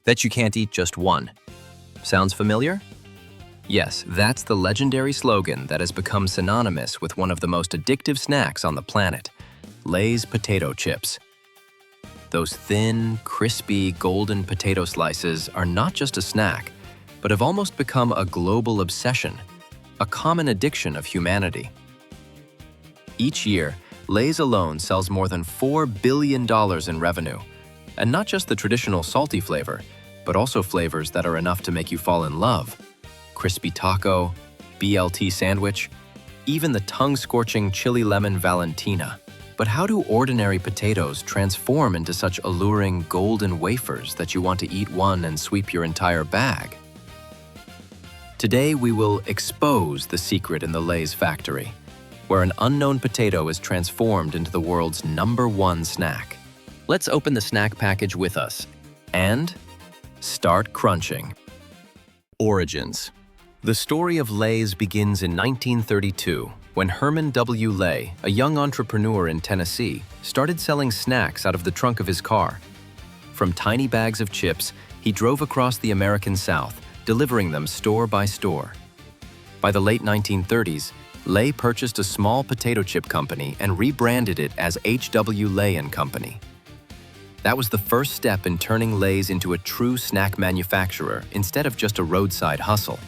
that you can't eat just one. Sounds familiar? Yes, that's the legendary slogan that has become synonymous with one of the most addictive snacks on the planet, Lay's potato chips. Those thin, crispy, golden potato slices are not just a snack, but have almost become a global obsession, a common addiction of humanity. Each year, Lay's alone sells more than $4 billion in revenue, and not just the traditional salty flavor, but also flavors that are enough to make you fall in love. Crispy taco, BLT sandwich, even the tongue-scorching chili lemon Valentina. But how do ordinary potatoes transform into such alluring golden wafers that you want to eat one and sweep your entire bag? Today we will expose the secret in the Lay's factory, where an unknown potato is transformed into the world's #1 snack. Let's open the snack package with us and start crunching. Origins. The story of Lay's begins in 1932, when Herman W. Lay, a young entrepreneur in Tennessee, started selling snacks out of the trunk of his car. From tiny bags of chips, he drove across the American South, delivering them store by store. By the late 1930s, Lay purchased a small potato chip company and rebranded it as H.W. Lay & Company. That was the first step in turning Lay's into a true snack manufacturer instead of just a roadside hustle.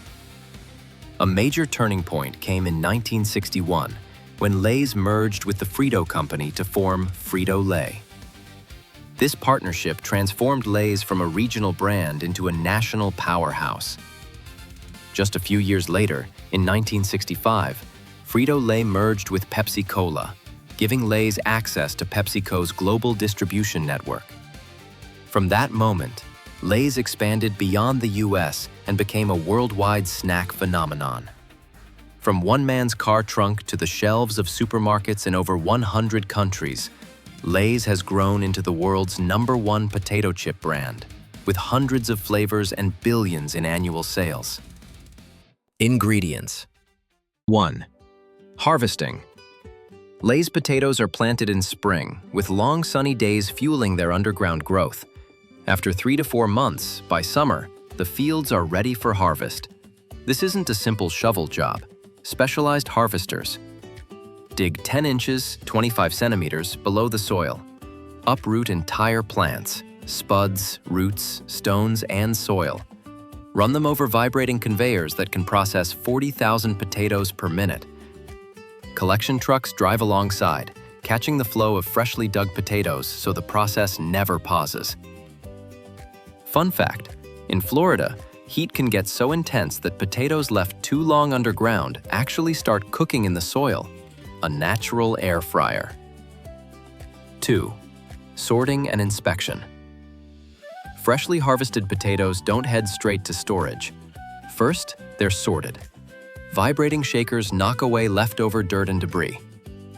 A major turning point came in 1961 when Lay's merged with the Frito Company to form Frito-Lay. This partnership transformed Lay's from a regional brand into a national powerhouse. Just a few years later, in 1965, Frito-Lay merged with Pepsi-Cola, giving Lay's access to PepsiCo's global distribution network. From that moment, Lay's expanded beyond the US and became a worldwide snack phenomenon. From one man's car trunk to the shelves of supermarkets in over 100 countries, Lay's has grown into the world's #1 potato chip brand, with hundreds of flavors and billions in annual sales. Ingredients. 1. Harvesting. Lay's potatoes are planted in spring, with long sunny days fueling their underground growth. After 3 to 4 months, by summer, the fields are ready for harvest. This isn't a simple shovel job. Specialized harvesters dig 10 inches, 25 centimeters below the soil. Uproot entire plants, spuds, roots, stones, and soil. Run them over vibrating conveyors that can process 40,000 potatoes per minute. Collection trucks drive alongside, catching the flow of freshly dug potatoes so the process never pauses. Fun fact, in Florida, heat can get so intense that potatoes left too long underground actually start cooking in the soil, a natural air fryer. 2. Sorting and inspection. Freshly harvested potatoes don't head straight to storage. First, they're sorted. Vibrating shakers knock away leftover dirt and debris.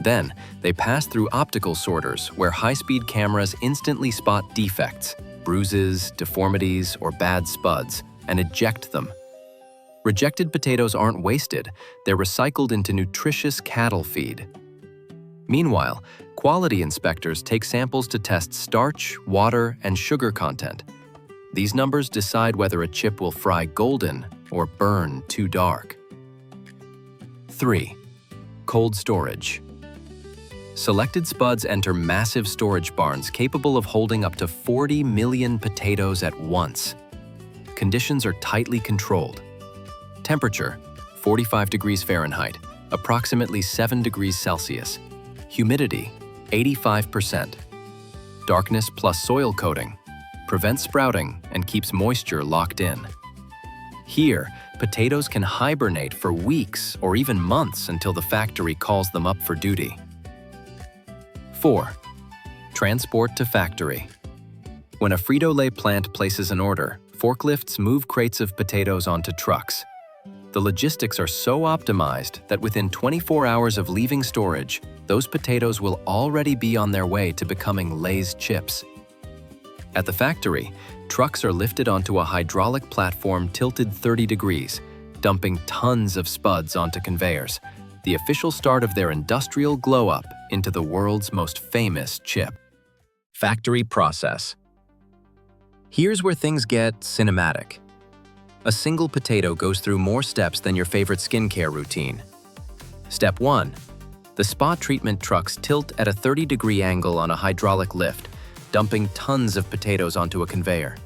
Then, they pass through optical sorters where high-speed cameras instantly spot defects, bruises, deformities, or bad spuds, and eject them. Rejected potatoes aren't wasted, they're recycled into nutritious cattle feed. Meanwhile, quality inspectors take samples to test starch, water, and sugar content. These numbers decide whether a chip will fry golden or burn too dark. 3. Cold storage. Selected spuds enter massive storage barns capable of holding up to 40 million potatoes at once. Conditions are tightly controlled. Temperature, 45 degrees Fahrenheit, approximately 7 degrees Celsius. Humidity, 85%. Darkness plus soil coating, prevents sprouting and keeps moisture locked in. Here, potatoes can hibernate for weeks or even months until the factory calls them up for duty. 4. Transport to factory. When a Frito-Lay plant places an order, forklifts move crates of potatoes onto trucks. The logistics are so optimized that within 24 hours of leaving storage, those potatoes will already be on their way to becoming Lay's chips. At the factory, trucks are lifted onto a hydraulic platform tilted 30 degrees, dumping tons of spuds onto conveyors, the official start of their industrial glow-up into the world's most famous chip. Factory process. Here's where things get cinematic. A single potato goes through more steps than your favorite skincare routine. Step 1. The spot treatment trucks tilt at a 30-degree angle on a hydraulic lift, dumping tons of potatoes onto a conveyor.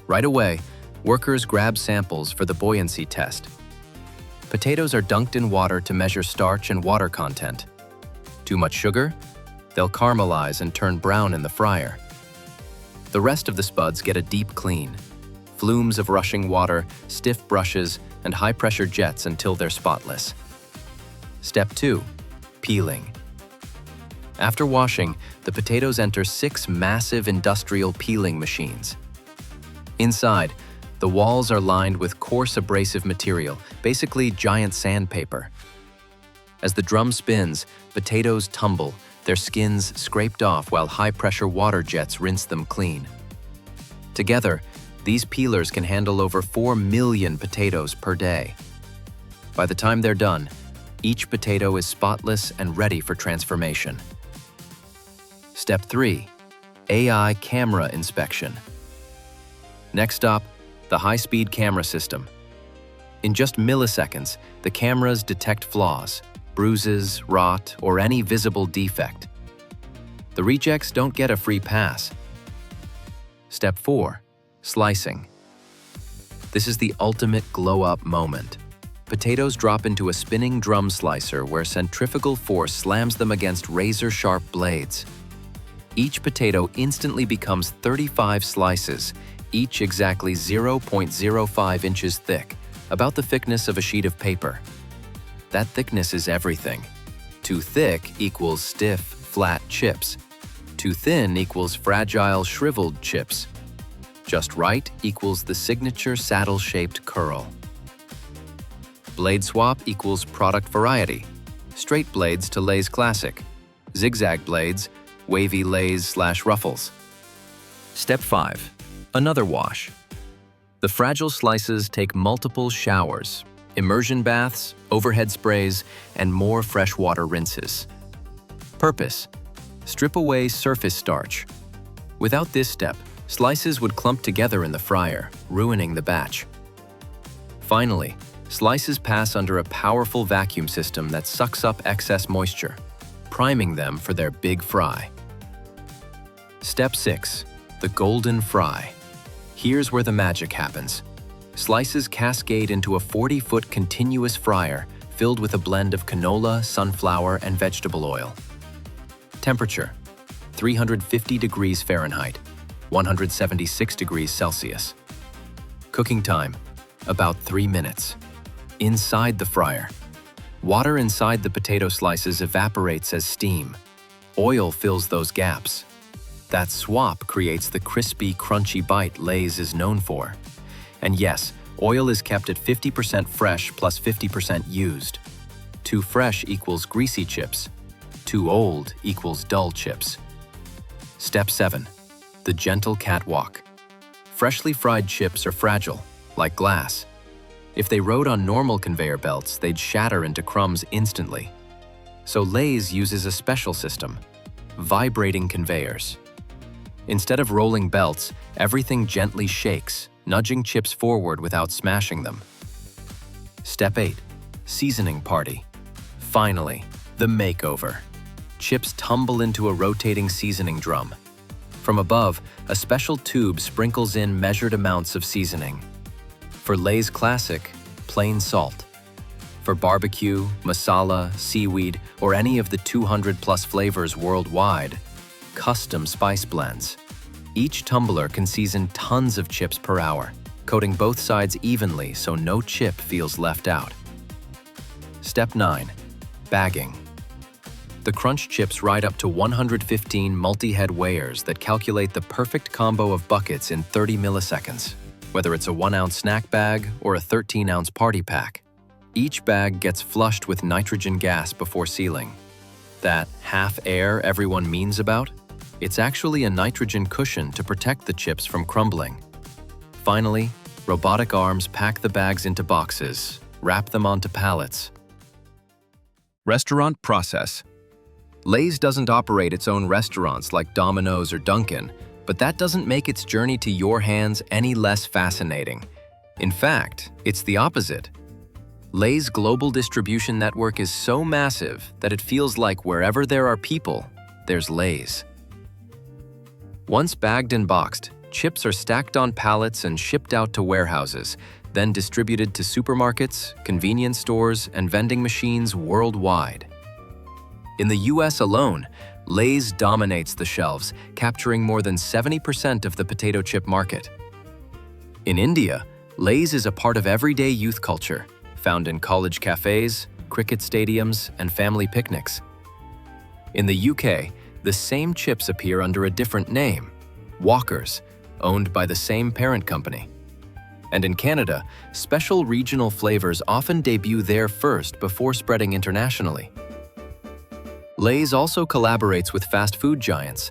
Right away, workers grab samples for the buoyancy test. Potatoes are dunked in water to measure starch and water content. Too much sugar? They'll caramelize and turn brown in the fryer. The rest of the spuds get a deep clean. Flumes of rushing water, stiff brushes, and high-pressure jets until they're spotless. Step 2. Peeling. After washing, the potatoes enter 6 massive industrial peeling machines. Inside, the walls are lined with coarse abrasive material, basically giant sandpaper. As the drum spins, potatoes tumble, their skins scraped off while high-pressure water jets rinse them clean. Together, these peelers can handle over 4 million potatoes per day. By the time they're done, each potato is spotless and ready for transformation. Step 3. AI camera inspection. Next stop, the high-speed camera system. In just milliseconds, the cameras detect flaws, bruises, rot, or any visible defect. The rejects don't get a free pass. Step 4. Slicing. This is the ultimate glow-up moment. Potatoes drop into a spinning drum slicer where centrifugal force slams them against razor-sharp blades. Each potato instantly becomes 35 slices, each exactly 0.05 inches thick, about the thickness of a sheet of paper. That thickness is everything. Too thick equals stiff, flat chips. Too thin equals fragile, shriveled chips. Just right equals the signature saddle-shaped curl. Blade swap equals product variety. Straight blades to Lay's Classic. Zigzag blades, wavy Lays/Ruffles. Step 5. Another wash. The fragile slices take multiple showers, immersion baths, overhead sprays, and more freshwater rinses. Purpose: strip away surface starch. Without this step, slices would clump together in the fryer, ruining the batch. Finally, slices pass under a powerful vacuum system that sucks up excess moisture, priming them for their big fry. Step 6. The golden fry. Here's where the magic happens. Slices cascade into a 40-foot continuous fryer filled with a blend of canola, sunflower, and vegetable oil. Temperature: 350 degrees Fahrenheit, 176 degrees Celsius. Cooking time: about 3 minutes. Inside the fryer, water inside the potato slices evaporates as steam. Oil fills those gaps. That swap creates the crispy, crunchy bite Lay's is known for. And yes, oil is kept at 50% fresh plus 50% used. Too fresh equals greasy chips. Too old equals dull chips. Step 7. The Gentle Catwalk. Freshly fried chips are fragile, like glass. If they rode on normal conveyor belts, they'd shatter into crumbs instantly. So Lay's uses a special system: vibrating conveyors. Instead of rolling belts, everything gently shakes, nudging chips forward without smashing them. Step 8. Seasoning party. Finally, the makeover. Chips tumble into a rotating seasoning drum. From above, a special tube sprinkles in measured amounts of seasoning. For Lay's Classic, plain salt. For barbecue, masala, seaweed, or any of the 200+ flavors worldwide, custom spice blends. Each tumbler can season tons of chips per hour, coating both sides evenly so no chip feels left out. Step 9. Bagging. The crunch chips ride up to 115 multi-head weighers that calculate the perfect combo of buckets in 30 milliseconds, whether it's a 1-ounce snack bag or a 13-ounce party pack. Each bag gets flushed with nitrogen gas before sealing. That half air everyone means about? It's actually a nitrogen cushion to protect the chips from crumbling. Finally, robotic arms pack the bags into boxes, wrap them onto pallets. Restaurant process. Lay's doesn't operate its own restaurants like Domino's or Dunkin', But that doesn't make its journey to your hands any less fascinating. In fact, it's the opposite. Lay's global distribution network is so massive that it feels like wherever there are people, there's Lay's. Once bagged and boxed, chips are stacked on pallets and shipped out to warehouses, then distributed to supermarkets, convenience stores, and vending machines worldwide. In the US alone, Lay's dominates the shelves, capturing more than 70% of the potato chip market. In India, Lay's is a part of everyday youth culture, found in college cafes, cricket stadiums, and family picnics. In the UK, the same chips appear under a different name, Walkers, owned by the same parent company. And in Canada, special regional flavors often debut there first before spreading internationally. Lay's also collaborates with fast food giants.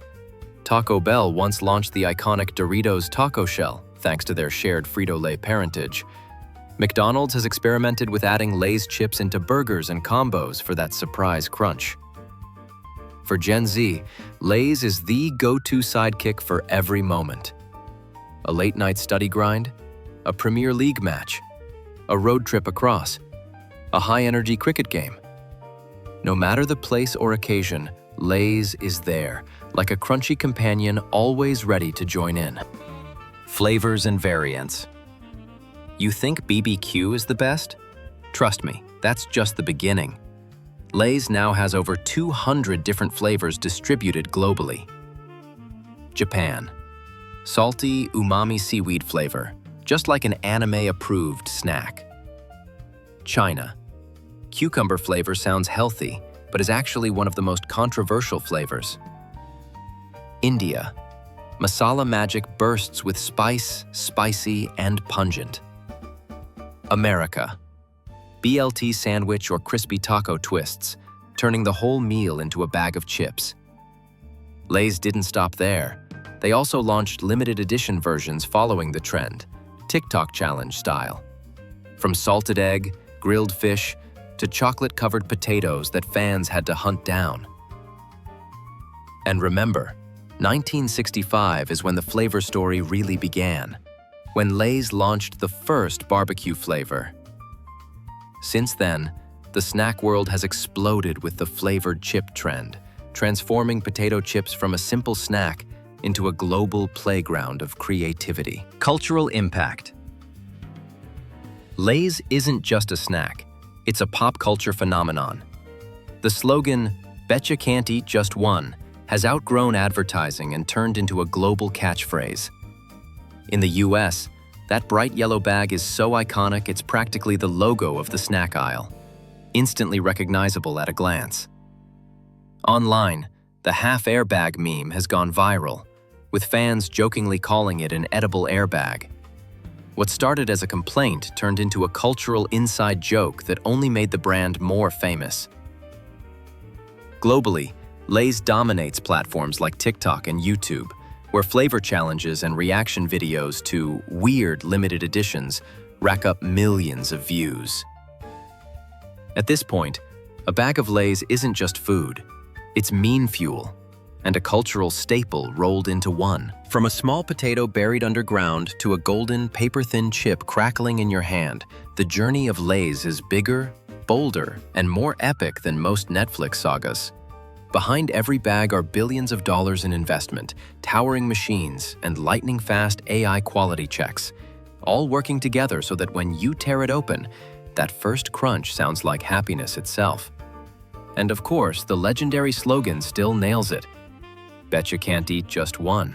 Taco Bell once launched the iconic Doritos taco shell, thanks to their shared Frito-Lay parentage. McDonald's has experimented with adding Lay's chips into burgers and combos for that surprise crunch. For Gen Z, Lay's is the go-to sidekick for every moment. A late-night study grind, a Premier League match, a road trip across, a high-energy cricket game. No matter the place or occasion, Lay's is there, like a crunchy companion always ready to join in. Flavors and variants. You think BBQ is the best? Trust me, that's just the beginning. Lay's now has over 200 different flavors distributed globally. Japan. Salty, umami seaweed flavor, just like an anime-approved snack. China. Cucumber flavor sounds healthy, but is actually one of the most controversial flavors. India. Masala magic bursts with spice, spicy, and pungent. America. BLT sandwich or crispy taco twists, turning the whole meal into a bag of chips. Lay's didn't stop there. They also launched limited edition versions following the trend, TikTok challenge style. From salted egg, grilled fish, to chocolate-covered potatoes that fans had to hunt down. And remember, 1965 is when the flavor story really began, when Lay's launched the first barbecue flavor. Since then, the snack world has exploded with the flavored chip trend, transforming potato chips from a simple snack into a global playground of creativity. Cultural impact. Lay's isn't just a snack, it's a pop culture phenomenon. The slogan, "Bet you can't eat just one," has outgrown advertising and turned into a global catchphrase. In the US, that bright yellow bag is so iconic it's practically the logo of the snack aisle, instantly recognizable at a glance. Online, the half-airbag meme has gone viral, with fans jokingly calling it an edible airbag. What started as a complaint turned into a cultural inside joke that only made the brand more famous. Globally, Lay's dominates platforms like TikTok and YouTube, where flavor challenges and reaction videos to weird limited editions rack up millions of views. At this point, a bag of Lay's isn't just food, it's meme fuel, and a cultural staple rolled into one. From a small potato buried underground to a golden, paper-thin chip crackling in your hand, the journey of Lay's is bigger, bolder, and more epic than most Netflix sagas. Behind every bag are billions of dollars in investment, towering machines, and lightning-fast AI quality checks, all working together so that when you tear it open, that first crunch sounds like happiness itself. And of course, the legendary slogan still nails it. Bet you can't eat just one.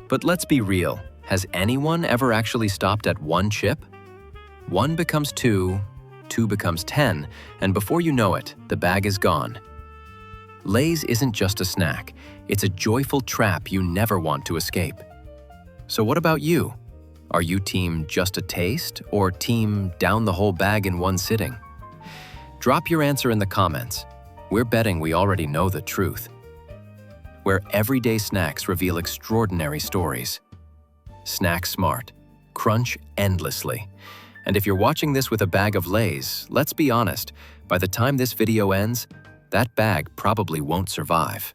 But let's be real, has anyone ever actually stopped at one chip? One becomes two, two becomes 10, and before you know it, the bag is gone. Lay's isn't just a snack, it's a joyful trap you never want to escape. So what about you? Are you team just a taste or team down the whole bag in one sitting? Drop your answer in the comments. We're betting we already know the truth. Where everyday snacks reveal extraordinary stories. Snack smart, crunch endlessly. And if you're watching this with a bag of Lay's, let's be honest, by the time this video ends, that bag probably won't survive.